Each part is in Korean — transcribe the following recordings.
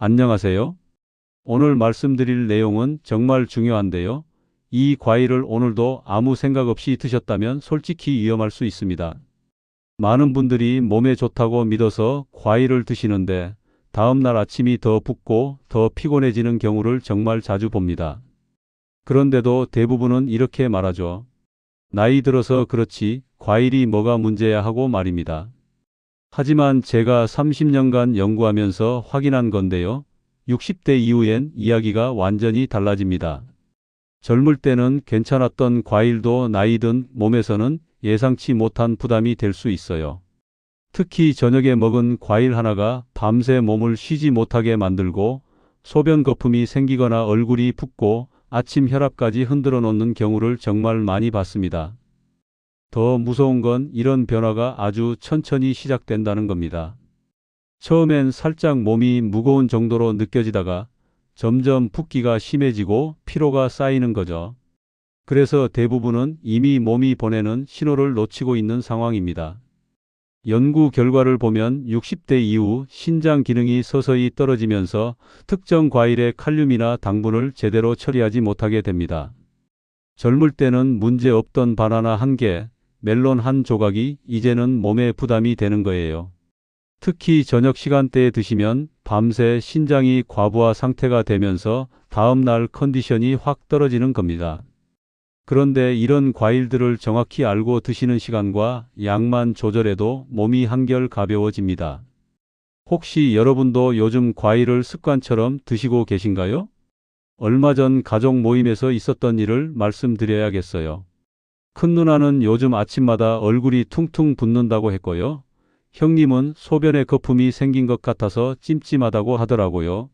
안녕하세요. 오늘 말씀드릴 내용은 정말 중요한데요. 이 과일을 오늘도 아무 생각 없이 드셨다면 솔직히 위험할 수 있습니다. 많은 분들이 몸에 좋다고 믿어서 과일을 드시는데 다음날 아침이 더 붓고 더 피곤해지는 경우를 정말 자주 봅니다. 그런데도 대부분은 이렇게 말하죠. 나이 들어서 그렇지 과일이 뭐가 문제야 하고 말입니다. 하지만 제가 30년간 연구하면서 확인한 건데요. 60대 이후엔 이야기가 완전히 달라집니다. 젊을 때는 괜찮았던 과일도 나이 든 몸에서는 예상치 못한 부담이 될 수 있어요. 특히 저녁에 먹은 과일 하나가 밤새 몸을 쉬지 못하게 만들고 소변 거품이 생기거나 얼굴이 붓고 아침 혈압까지 흔들어 놓는 경우를 정말 많이 봤습니다. 더 무서운 건 이런 변화가 아주 천천히 시작된다는 겁니다. 처음엔 살짝 몸이 무거운 정도로 느껴지다가 점점 붓기가 심해지고 피로가 쌓이는 거죠. 그래서 대부분은 이미 몸이 보내는 신호를 놓치고 있는 상황입니다. 연구 결과를 보면 60대 이후 신장 기능이 서서히 떨어지면서 특정 과일의 칼륨이나 당분을 제대로 처리하지 못하게 됩니다. 젊을 때는 문제 없던 바나나 한 개, 멜론 한 조각이 이제는 몸에 부담이 되는 거예요. 특히 저녁 시간대에 드시면 밤새 신장이 과부하 상태가 되면서 다음날 컨디션이 확 떨어지는 겁니다. 그런데 이런 과일들을 정확히 알고 드시는 시간과 양만 조절해도 몸이 한결 가벼워집니다. 혹시 여러분도 요즘 과일을 습관처럼 드시고 계신가요? 얼마 전 가족 모임에서 있었던 일을 말씀드려야겠어요. 큰 누나는 요즘 아침마다 얼굴이 퉁퉁 붓는다고 했고요. 형님은 소변에 거품이 생긴 것 같아서 찜찜하다고 하더라고요.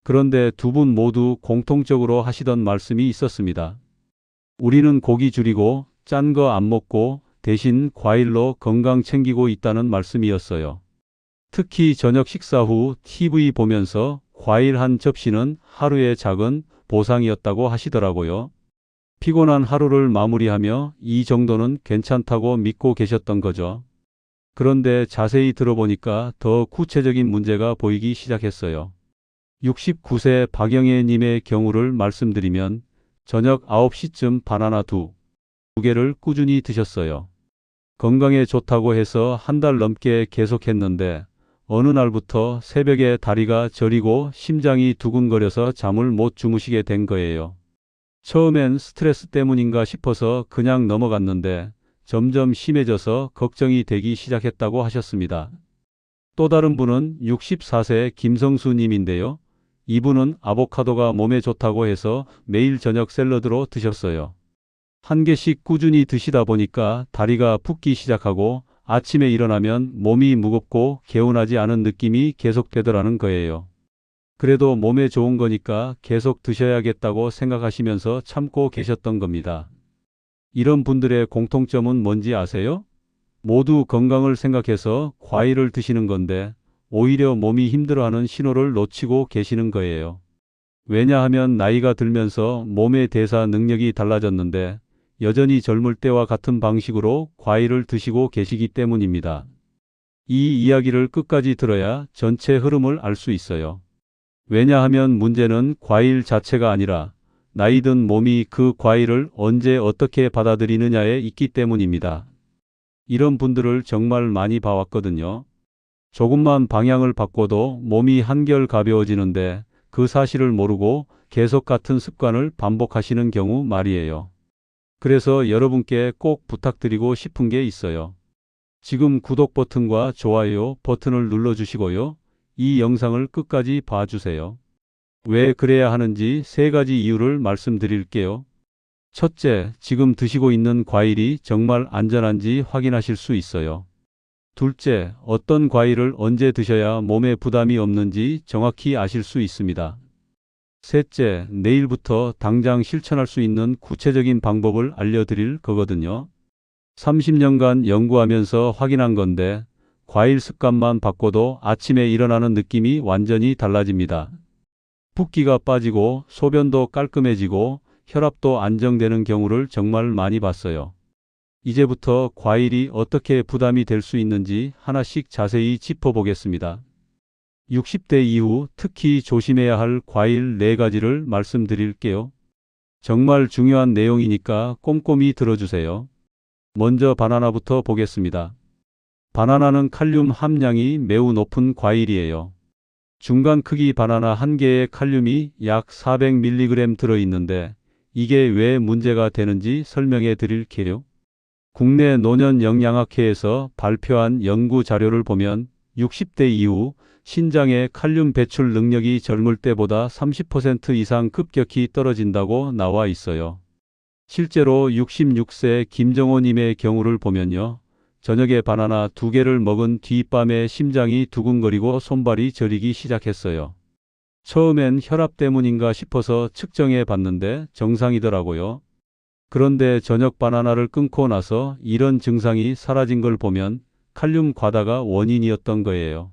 그런데 두 분 모두 공통적으로 하시던 말씀이 있었습니다. 우리는 고기 줄이고 짠 거 안 먹고 대신 과일로 건강 챙기고 있다는 말씀이었어요. 특히 저녁 식사 후 TV 보면서 과일 한 접시는 하루의 작은 보상이었다고 하시더라고요. 피곤한 하루를 마무리하며 이 정도는 괜찮다고 믿고 계셨던 거죠. 그런데 자세히 들어보니까 더 구체적인 문제가 보이기 시작했어요. 69세 박영애 님의 경우를 말씀드리면 저녁 9시쯤 바나나 두 개를 꾸준히 드셨어요. 건강에 좋다고 해서 한 달 넘게 계속했는데 어느 날부터 새벽에 다리가 저리고 심장이 두근거려서 잠을 못 주무시게 된 거예요. 처음엔 스트레스 때문인가 싶어서 그냥 넘어갔는데 점점 심해져서 걱정이 되기 시작했다고 하셨습니다. 또 다른 분은 64세 김성수 님인데요. 이분은 아보카도가 몸에 좋다고 해서 매일 저녁 샐러드로 드셨어요. 한 개씩 꾸준히 드시다 보니까 다리가 붓기 시작하고 아침에 일어나면 몸이 무겁고 개운하지 않은 느낌이 계속되더라는 거예요. 그래도 몸에 좋은 거니까 계속 드셔야겠다고 생각하시면서 참고 계셨던 겁니다. 이런 분들의 공통점은 뭔지 아세요? 모두 건강을 생각해서 과일을 드시는 건데 오히려 몸이 힘들어하는 신호를 놓치고 계시는 거예요. 왜냐하면 나이가 들면서 몸의 대사 능력이 달라졌는데 여전히 젊을 때와 같은 방식으로 과일을 드시고 계시기 때문입니다. 이 이야기를 끝까지 들어야 전체 흐름을 알 수 있어요. 왜냐하면 문제는 과일 자체가 아니라 나이 든 몸이 그 과일을 언제 어떻게 받아들이느냐에 있기 때문입니다. 이런 분들을 정말 많이 봐왔거든요. 조금만 방향을 바꿔도 몸이 한결 가벼워지는데 그 사실을 모르고 계속 같은 습관을 반복하시는 경우 말이에요. 그래서 여러분께 꼭 부탁드리고 싶은 게 있어요. 지금 구독 버튼과 좋아요 버튼을 눌러주시고요. 이 영상을 끝까지 봐주세요. 왜 그래야 하는지 세 가지 이유를 말씀드릴게요. 첫째, 지금 드시고 있는 과일이 정말 안전한지 확인하실 수 있어요. 둘째, 어떤 과일을 언제 드셔야 몸에 부담이 없는지 정확히 아실 수 있습니다. 셋째, 내일부터 당장 실천할 수 있는 구체적인 방법을 알려드릴 거거든요. 30년간 연구하면서 확인한 건데 과일 습관만 바꿔도 아침에 일어나는 느낌이 완전히 달라집니다. 붓기가 빠지고 소변도 깔끔해지고 혈압도 안정되는 경우를 정말 많이 봤어요. 이제부터 과일이 어떻게 부담이 될 수 있는지 하나씩 자세히 짚어보겠습니다. 60대 이후 특히 조심해야 할 과일 4가지를 말씀드릴게요. 정말 중요한 내용이니까 꼼꼼히 들어주세요. 먼저 바나나부터 보겠습니다. 바나나는 칼륨 함량이 매우 높은 과일이에요. 중간 크기 바나나 한 개에 칼륨이 약 400mg 들어있는데 이게 왜 문제가 되는지 설명해 드릴게요. 국내 노년영양학회에서 발표한 연구 자료를 보면 60대 이후 신장의 칼륨 배출 능력이 젊을 때보다 30% 이상 급격히 떨어진다고 나와 있어요. 실제로 66세 김정호님의 경우를 보면요. 저녁에 바나나 2개를 먹은 뒤 밤에 심장이 두근거리고 손발이 저리기 시작했어요. 처음엔 혈압 때문인가 싶어서 측정해 봤는데 정상이더라고요. 그런데 저녁 바나나를 끊고 나서 이런 증상이 사라진 걸 보면 칼륨 과다가 원인이었던 거예요.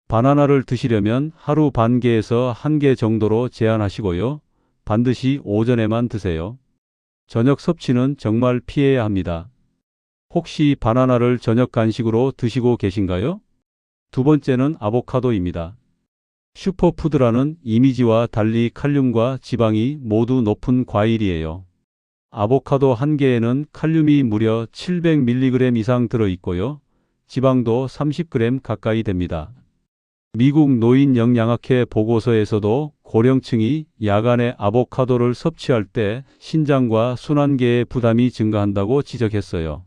바나나를 드시려면 하루 반 개에서 1개 정도로 제한하시고요. 반드시 오전에만 드세요. 저녁 섭취는 정말 피해야 합니다. 혹시 바나나를 저녁 간식으로 드시고 계신가요? 두 번째는 아보카도입니다. 슈퍼푸드라는 이미지와 달리 칼륨과 지방이 모두 높은 과일이에요. 아보카도 한 개에는 칼륨이 무려 700mg 이상 들어있고요. 지방도 30g 가까이 됩니다. 미국 노인영양학회 보고서에서도 고령층이 야간에 아보카도를 섭취할 때 신장과 순환계의 부담이 증가한다고 지적했어요.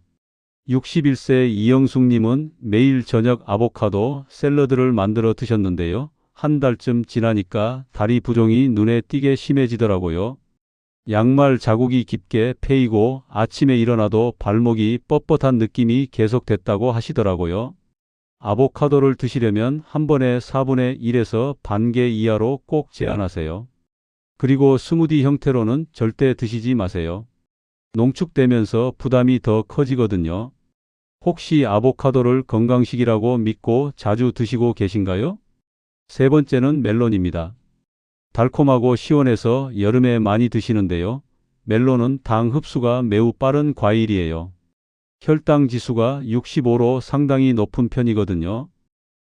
61세 이영숙님은 매일 저녁 아보카도 샐러드를 만들어 드셨는데요. 한 달쯤 지나니까 다리 부종이 눈에 띄게 심해지더라고요. 양말 자국이 깊게 패이고 아침에 일어나도 발목이 뻣뻣한 느낌이 계속됐다고 하시더라고요. 아보카도를 드시려면 한 번에 4분의 1에서 반 개 이하로 꼭 제한하세요. 그리고 스무디 형태로는 절대 드시지 마세요. 농축되면서 부담이 더 커지거든요. 혹시 아보카도를 건강식이라고 믿고 자주 드시고 계신가요? 세 번째는 멜론입니다. 달콤하고 시원해서 여름에 많이 드시는데요. 멜론은 당 흡수가 매우 빠른 과일이에요. 혈당 지수가 65로 상당히 높은 편이거든요.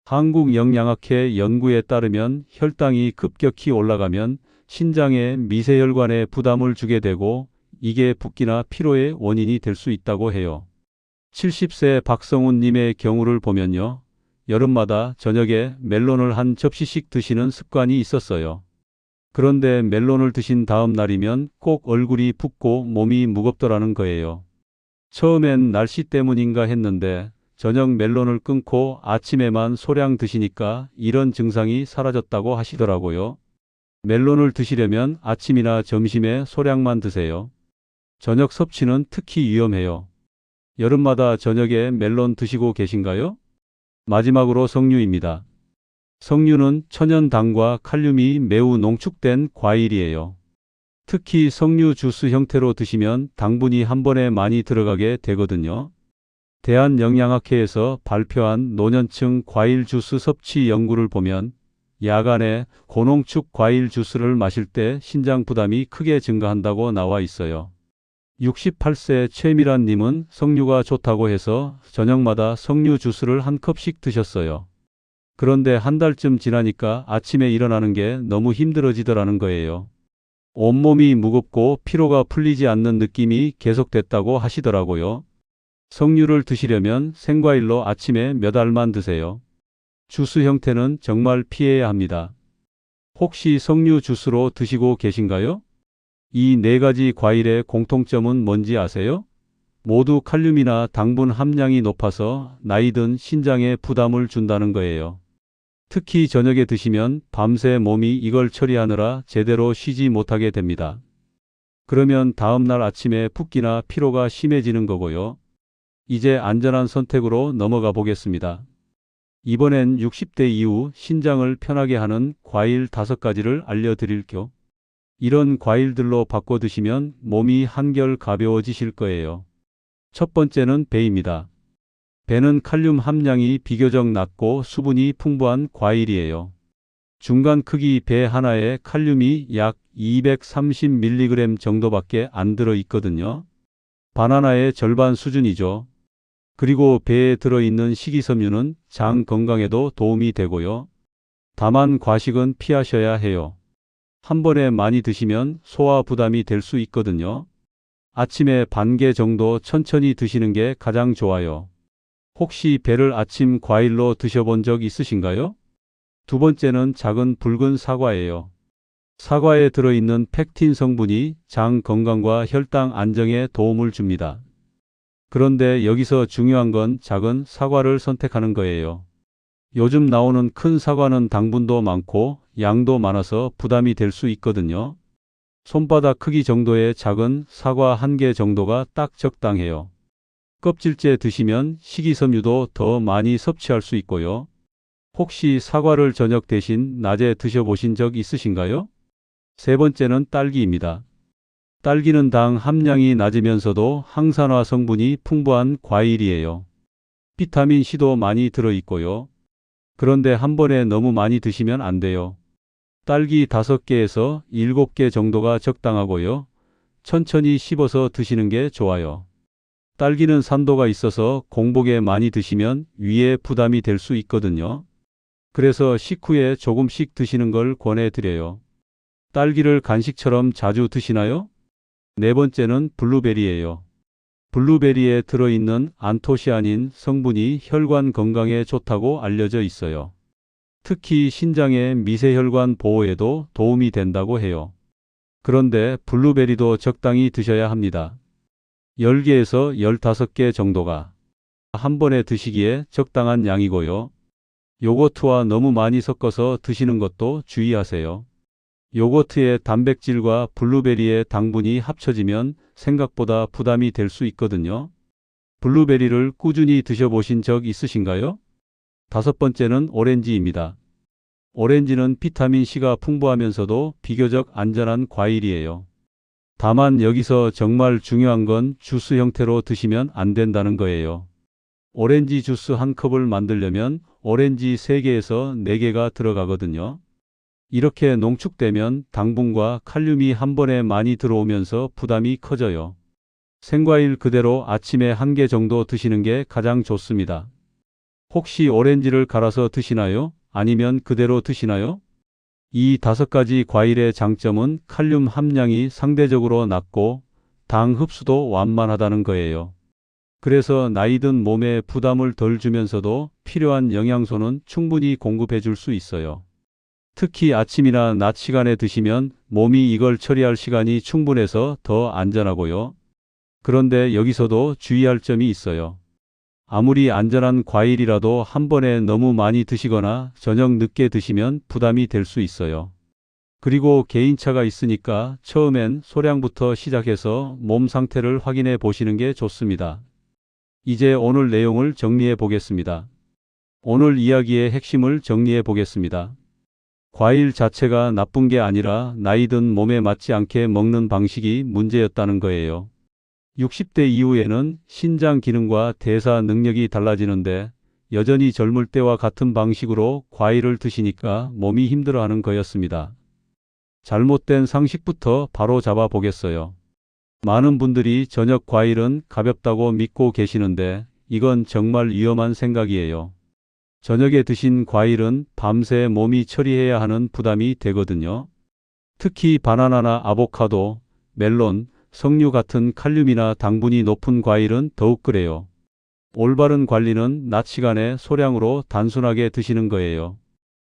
한국영양학회 연구에 따르면 혈당이 급격히 올라가면 신장에 미세혈관에 부담을 주게 되고 이게 붓기나 피로의 원인이 될 수 있다고 해요. 70세 박성훈님의 경우를 보면요. 여름마다 저녁에 멜론을 한 접시씩 드시는 습관이 있었어요. 그런데 멜론을 드신 다음 날이면 꼭 얼굴이 붓고 몸이 무겁더라는 거예요. 처음엔 날씨 때문인가 했는데 저녁 멜론을 끊고 아침에만 소량 드시니까 이런 증상이 사라졌다고 하시더라고요. 멜론을 드시려면 아침이나 점심에 소량만 드세요. 저녁 섭취는 특히 위험해요. 여름마다 저녁에 멜론 드시고 계신가요? 마지막으로 석류입니다. 석류는 천연당과 칼륨이 매우 농축된 과일이에요. 특히 석류 주스 형태로 드시면 당분이 한 번에 많이 들어가게 되거든요. 대한영양학회에서 발표한 노년층 과일 주스 섭취 연구를 보면 야간에 고농축 과일 주스를 마실 때 신장 부담이 크게 증가한다고 나와 있어요. 68세 최미란님은 석류가 좋다고 해서 저녁마다 석류 주스를 한 컵씩 드셨어요. 그런데 한 달쯤 지나니까 아침에 일어나는 게 너무 힘들어지더라는 거예요. 온몸이 무겁고 피로가 풀리지 않는 느낌이 계속됐다고 하시더라고요. 석류를 드시려면 생과일로 아침에 몇 알만 드세요. 주스 형태는 정말 피해야 합니다. 혹시 석류 주스로 드시고 계신가요? 이 4가지 과일의 공통점은 뭔지 아세요? 모두 칼륨이나 당분 함량이 높아서 나이든 신장에 부담을 준다는 거예요. 특히 저녁에 드시면 밤새 몸이 이걸 처리하느라 제대로 쉬지 못하게 됩니다. 그러면 다음날 아침에 붓기나 피로가 심해지는 거고요. 이제 안전한 선택으로 넘어가 보겠습니다. 이번엔 60대 이후 신장을 편하게 하는 과일 5가지를 알려드릴게요. 이런 과일들로 바꿔 드시면 몸이 한결 가벼워지실 거예요. 첫 번째는 배입니다. 배는 칼륨 함량이 비교적 낮고 수분이 풍부한 과일이에요. 중간 크기 배 하나에 칼륨이 약 230mg 정도밖에 안 들어 있거든요. 바나나의 절반 수준이죠. 그리고 배에 들어있는 식이섬유는 장 건강에도 도움이 되고요. 다만 과식은 피하셔야 해요. 한 번에 많이 드시면 소화 부담이 될 수 있거든요. 아침에 반 개 정도 천천히 드시는 게 가장 좋아요. 혹시 배를 아침 과일로 드셔본 적 있으신가요? 두 번째는 작은 붉은 사과예요. 사과에 들어있는 펙틴 성분이 장 건강과 혈당 안정에 도움을 줍니다. 그런데 여기서 중요한 건 작은 사과를 선택하는 거예요. 요즘 나오는 큰 사과는 당분도 많고 양도 많아서 부담이 될 수 있거든요. 손바닥 크기 정도의 작은 사과 한 개 정도가 딱 적당해요. 껍질째 드시면 식이섬유도 더 많이 섭취할 수 있고요. 혹시 사과를 저녁 대신 낮에 드셔보신 적 있으신가요? 세 번째는 딸기입니다. 딸기는 당 함량이 낮으면서도 항산화 성분이 풍부한 과일이에요. 비타민C도 많이 들어있고요. 그런데 한 번에 너무 많이 드시면 안 돼요. 딸기 5개에서 7개 정도가 적당하고요. 천천히 씹어서 드시는 게 좋아요. 딸기는 산도가 있어서 공복에 많이 드시면 위에 부담이 될 수 있거든요. 그래서 식후에 조금씩 드시는 걸 권해드려요. 딸기를 간식처럼 자주 드시나요? 네 번째는 블루베리예요. 블루베리에 들어있는 안토시아닌 성분이 혈관 건강에 좋다고 알려져 있어요. 특히 신장의 미세혈관 보호에도 도움이 된다고 해요. 그런데 블루베리도 적당히 드셔야 합니다. 10개에서 15개 정도가 한 번에 드시기에 적당한 양이고요. 요거트와 너무 많이 섞어서 드시는 것도 주의하세요. 요거트의 단백질과 블루베리의 당분이 합쳐지면 생각보다 부담이 될 수 있거든요. 블루베리를 꾸준히 드셔보신 적 있으신가요? 다섯 번째는 오렌지입니다. 오렌지는 비타민C가 풍부하면서도 비교적 안전한 과일이에요. 다만 여기서 정말 중요한 건 주스 형태로 드시면 안 된다는 거예요. 오렌지 주스 한 컵을 만들려면 오렌지 3개에서 4개가 들어가거든요. 이렇게 농축되면 당분과 칼륨이 한 번에 많이 들어오면서 부담이 커져요. 생과일 그대로 아침에 1개 정도 드시는 게 가장 좋습니다. 혹시 오렌지를 갈아서 드시나요? 아니면 그대로 드시나요? 이 5가지 과일의 장점은 칼륨 함량이 상대적으로 낮고 당 흡수도 완만하다는 거예요. 그래서 나이든 몸에 부담을 덜 주면서도 필요한 영양소는 충분히 공급해 줄 수 있어요. 특히 아침이나 낮 시간에 드시면 몸이 이걸 처리할 시간이 충분해서 더 안전하고요. 그런데 여기서도 주의할 점이 있어요. 아무리 안전한 과일이라도 한 번에 너무 많이 드시거나 저녁 늦게 드시면 부담이 될 수 있어요. 그리고 개인차가 있으니까 처음엔 소량부터 시작해서 몸 상태를 확인해 보시는 게 좋습니다. 이제 오늘 내용을 정리해 보겠습니다. 오늘 이야기의 핵심을 정리해 보겠습니다. 과일 자체가 나쁜 게 아니라 나이든 몸에 맞지 않게 먹는 방식이 문제였다는 거예요. 60대 이후에는 신장 기능과 대사 능력이 달라지는데 여전히 젊을 때와 같은 방식으로 과일을 드시니까 몸이 힘들어하는 거였습니다. 잘못된 상식부터 바로 잡아 보겠어요. 많은 분들이 저녁 과일은 가볍다고 믿고 계시는데 이건 정말 위험한 생각이에요. 저녁에 드신 과일은 밤새 몸이 처리해야 하는 부담이 되거든요. 특히 바나나나 아보카도, 멜론, 석류 같은 칼륨이나 당분이 높은 과일은 더욱 그래요. 올바른 관리는 낮 시간에 소량으로 단순하게 드시는 거예요.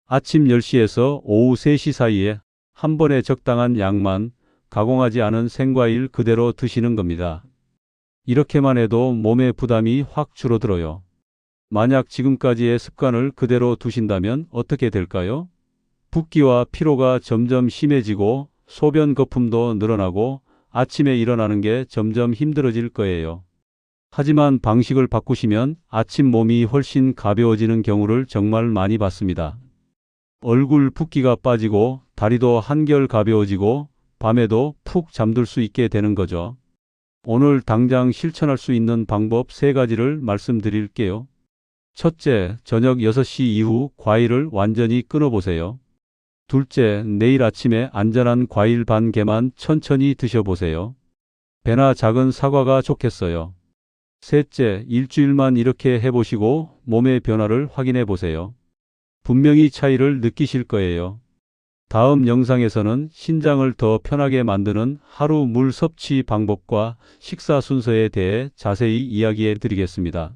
아침 10시에서 오후 3시 사이에 한 번에 적당한 양만 가공하지 않은 생과일 그대로 드시는 겁니다. 이렇게만 해도 몸의 부담이 확 줄어들어요. 만약 지금까지의 습관을 그대로 두신다면 어떻게 될까요? 붓기와 피로가 점점 심해지고 소변 거품도 늘어나고 아침에 일어나는 게 점점 힘들어질 거예요. 하지만 방식을 바꾸시면 아침 몸이 훨씬 가벼워지는 경우를 정말 많이 봤습니다. 얼굴 붓기가 빠지고 다리도 한결 가벼워지고 밤에도 푹 잠들 수 있게 되는 거죠. 오늘 당장 실천할 수 있는 방법 3가지를 말씀드릴게요. 첫째, 저녁 6시 이후 과일을 완전히 끊어보세요. 둘째, 내일 아침에 안전한 과일 반 개만 천천히 드셔보세요. 배나 작은 사과가 좋겠어요. 셋째, 일주일만 이렇게 해보시고 몸의 변화를 확인해 보세요. 분명히 차이를 느끼실 거예요. 다음 영상에서는 신장을 더 편하게 만드는 하루 물 섭취 방법과 식사 순서에 대해 자세히 이야기해 드리겠습니다.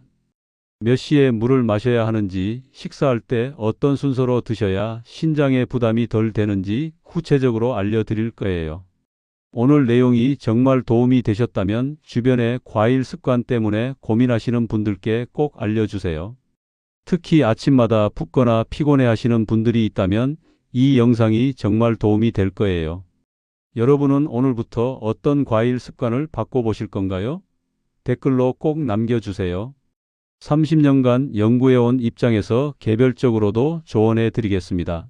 몇 시에 물을 마셔야 하는지, 식사할 때 어떤 순서로 드셔야 신장에 부담이 덜 되는지 구체적으로 알려드릴 거예요. 오늘 내용이 정말 도움이 되셨다면 주변의 과일 습관 때문에 고민하시는 분들께 꼭 알려주세요. 특히 아침마다 붓거나 피곤해 하시는 분들이 있다면 이 영상이 정말 도움이 될 거예요. 여러분은 오늘부터 어떤 과일 습관을 바꿔보실 건가요? 댓글로 꼭 남겨주세요. 30년간 연구해온 입장에서 개별적으로도 조언해 드리겠습니다.